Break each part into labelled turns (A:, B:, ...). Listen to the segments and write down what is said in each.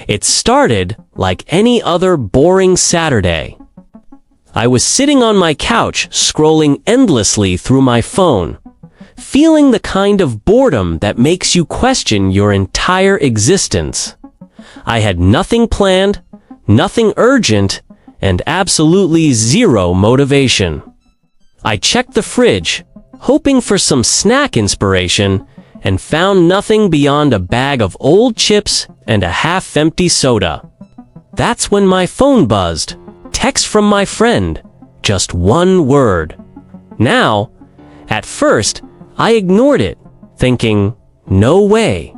A: It started like any other boring Saturday. I was sitting on my couch scrolling endlessly through my phone, feeling the kind of boredom that makes you question your entire existence. I had nothing planned, nothing urgent, and absolutely zero motivation. I checked the fridge, hoping for some snack inspiration, and found nothing beyond a bag of old chips and a half-empty soda. That's when my phone buzzed. Text from my friend. Just one word. Now, at first, I ignored it, thinking, no way.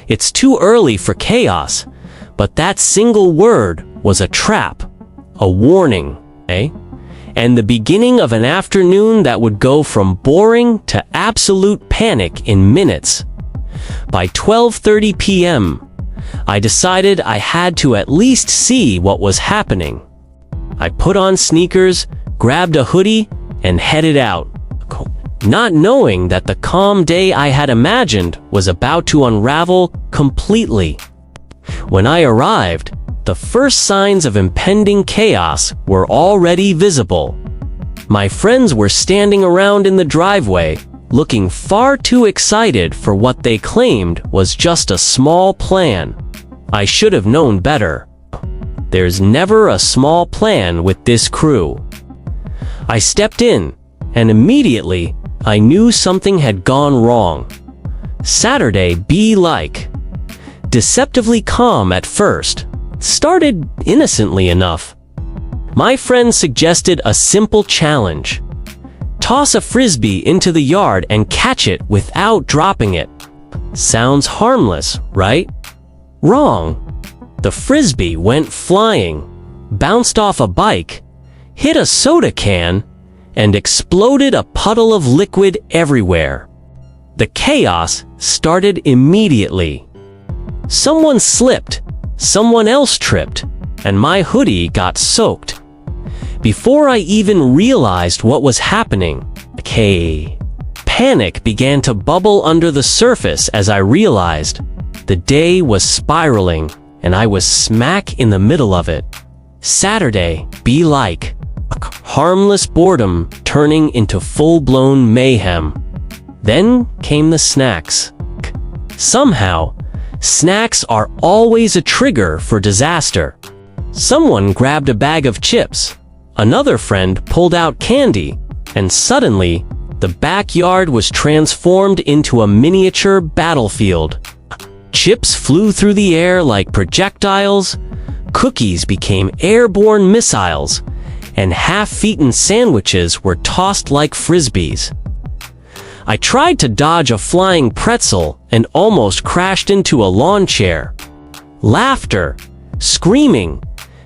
A: It's too early for chaos, but that single word was a trap, a warning, eh? And the beginning of an afternoon that would go from boring to absolute panic in minutes. By 12:30 p.m., I decided I had to at least see what was happening. I put on sneakers, grabbed a hoodie, and headed out, not knowing that the calm day I had imagined was about to unravel completely. When I arrived, the first signs of impending chaos were already visible. My friends were standing around in the driveway, looking far too excited for what they claimed was just a small plan. I should have known better. There's never a small plan with this crew. I stepped in, and immediately, I knew something had gone wrong. Saturday be like. Deceptively calm at first. Started innocently enough. My friend suggested a simple challenge. Toss a frisbee into the yard and catch it without dropping it. Sounds harmless, right? Wrong. The frisbee went flying, bounced off a bike, hit a soda can, and exploded a puddle of liquid everywhere. The chaos started immediately. Someone slipped, someone else tripped, and my hoodie got soaked. Before I even realized what was happening, panic began to bubble under the surface as I realized the day was spiraling and I was smack in the middle of it. Saturday be like. Harmless boredom turning into full-blown mayhem. Then came the snacks. Somehow, snacks are always a trigger for disaster. Someone grabbed a bag of chips. Another friend pulled out candy, and suddenly, the backyard was transformed into a miniature battlefield. Chips flew through the air like projectiles, cookies became airborne missiles, and half-eaten sandwiches were tossed like frisbees. I tried to dodge a flying pretzel and almost crashed into a lawn chair. Laughter, screaming,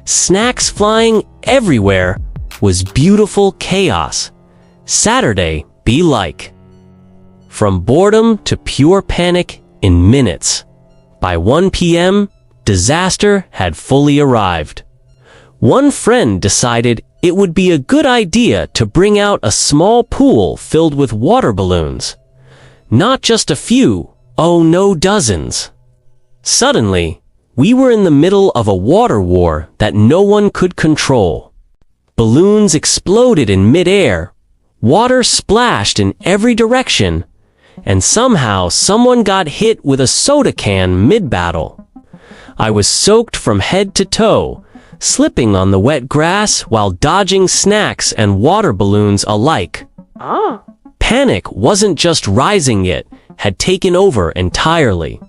A: snacks flying everywhere was beautiful chaos. Saturday be like. From boredom to pure panic in minutes. By 1 p.m., disaster had fully arrived. One friend decided it would be a good idea to bring out a small pool filled with water balloons. Not just a few, oh no, dozens. Suddenly, we were in the middle of a water war that no one could control. Balloons exploded in mid-air, water splashed in every direction, and somehow someone got hit with a soda can mid-battle. I was soaked from head to toe, slipping on the wet grass while dodging snacks and water balloons alike. Panic wasn't just rising, it had taken over entirely.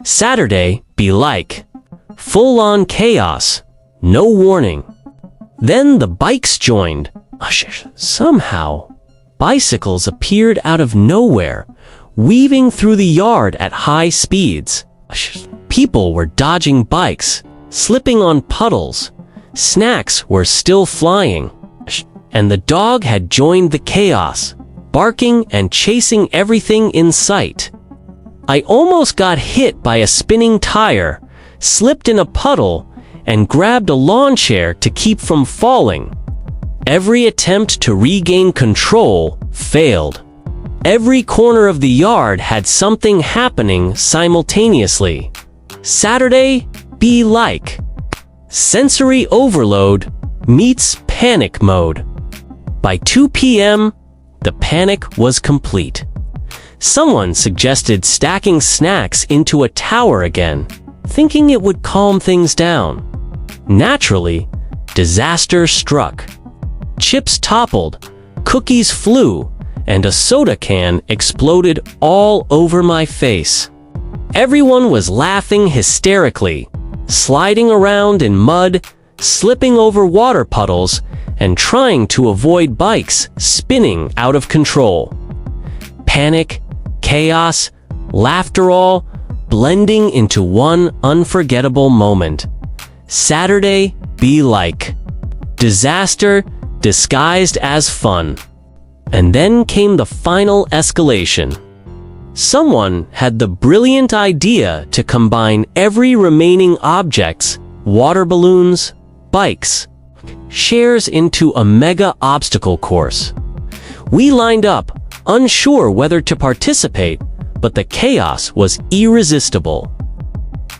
A: Saturday be like. Full-on chaos, no warning. Then the bikes joined. Somehow, bicycles appeared out of nowhere, weaving through the yard at high speeds. People were dodging bikes, slipping on puddles. Snacks were still flying. And the dog had joined the chaos, barking and chasing everything in sight. I almost got hit by a spinning tire, slipped in a puddle, and grabbed a lawn chair to keep from falling. Every attempt to regain control failed. Every corner of the yard had something happening simultaneously. Saturday be like. Sensory overload meets panic mode. By 2 p.m., the panic was complete. Someone suggested stacking snacks into a tower again, thinking it would calm things down. Naturally, disaster struck. Chips toppled, cookies flew, and a soda can exploded all over my face. Everyone was laughing hysterically, sliding around in mud, slipping over water puddles, and trying to avoid bikes spinning out of control. Panic, chaos, laughter all blending into one unforgettable moment. Saturday be like. Disaster disguised as fun. And then came the final escalation. Someone had the brilliant idea to combine every remaining objects, water balloons, bikes, shares into a mega obstacle course. We lined up, unsure whether to participate, but the chaos was irresistible.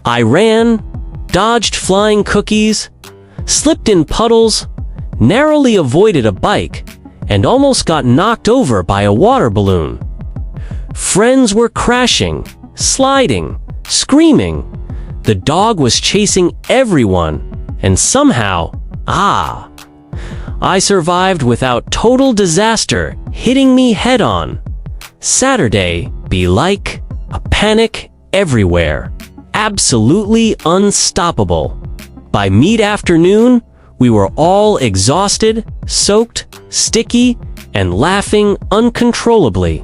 A: I ran, dodged flying cookies, slipped in puddles, narrowly avoided a bike, and almost got knocked over by a water balloon. Friends were crashing, sliding, screaming. The dog was chasing everyone, and somehow, I survived without total disaster hitting me head-on. Saturday be like a panic everywhere. Absolutely unstoppable. By mid-afternoon, we were all exhausted, soaked, sticky, and laughing uncontrollably.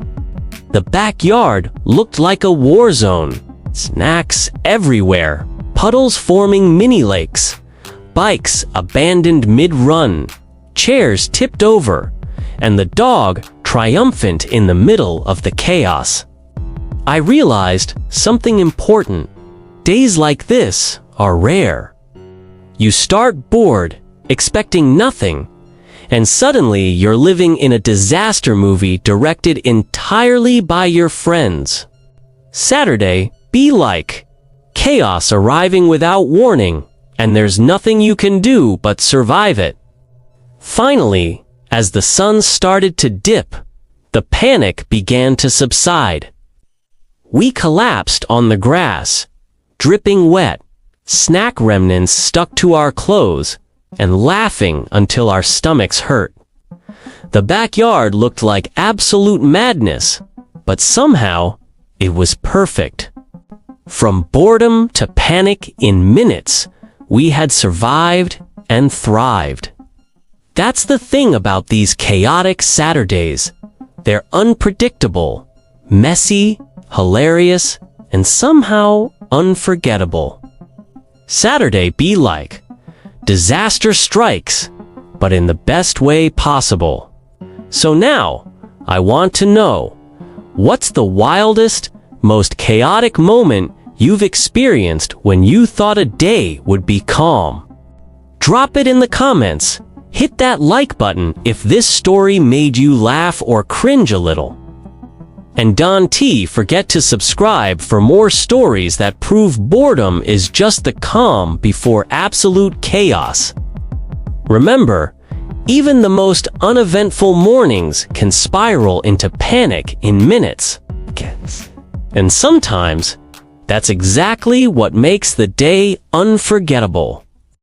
A: The backyard looked like a war zone. Snacks everywhere, puddles forming mini lakes, bikes abandoned mid-run, chairs tipped over, and the dog triumphant in the middle of the chaos. I realized something important. Days like this are rare. You start bored, expecting nothing, and suddenly you're living in a disaster movie directed entirely by your friends. Saturday be like. Chaos arriving without warning, and there's nothing you can do but survive it. Finally, as the sun started to dip, the panic began to subside. We collapsed on the grass, dripping wet, snack remnants stuck to our clothes, and laughing until our stomachs hurt. The backyard looked like absolute madness, but somehow it was perfect. From boredom to panic in minutes, we had survived and thrived. That's the thing about these chaotic Saturdays. They're unpredictable, messy, hilarious, and somehow unforgettable. Saturday be like. Disaster strikes, but in the best way possible. So now, I want to know, what's the wildest, most chaotic moment you've experienced when you thought a day would be calm? Drop it in the comments. Hit that like button if this story made you laugh or cringe a little. And don't forget to subscribe for more stories that prove boredom is just the calm before absolute chaos. Remember, even the most uneventful mornings can spiral into panic in minutes. And sometimes, that's exactly what makes the day unforgettable.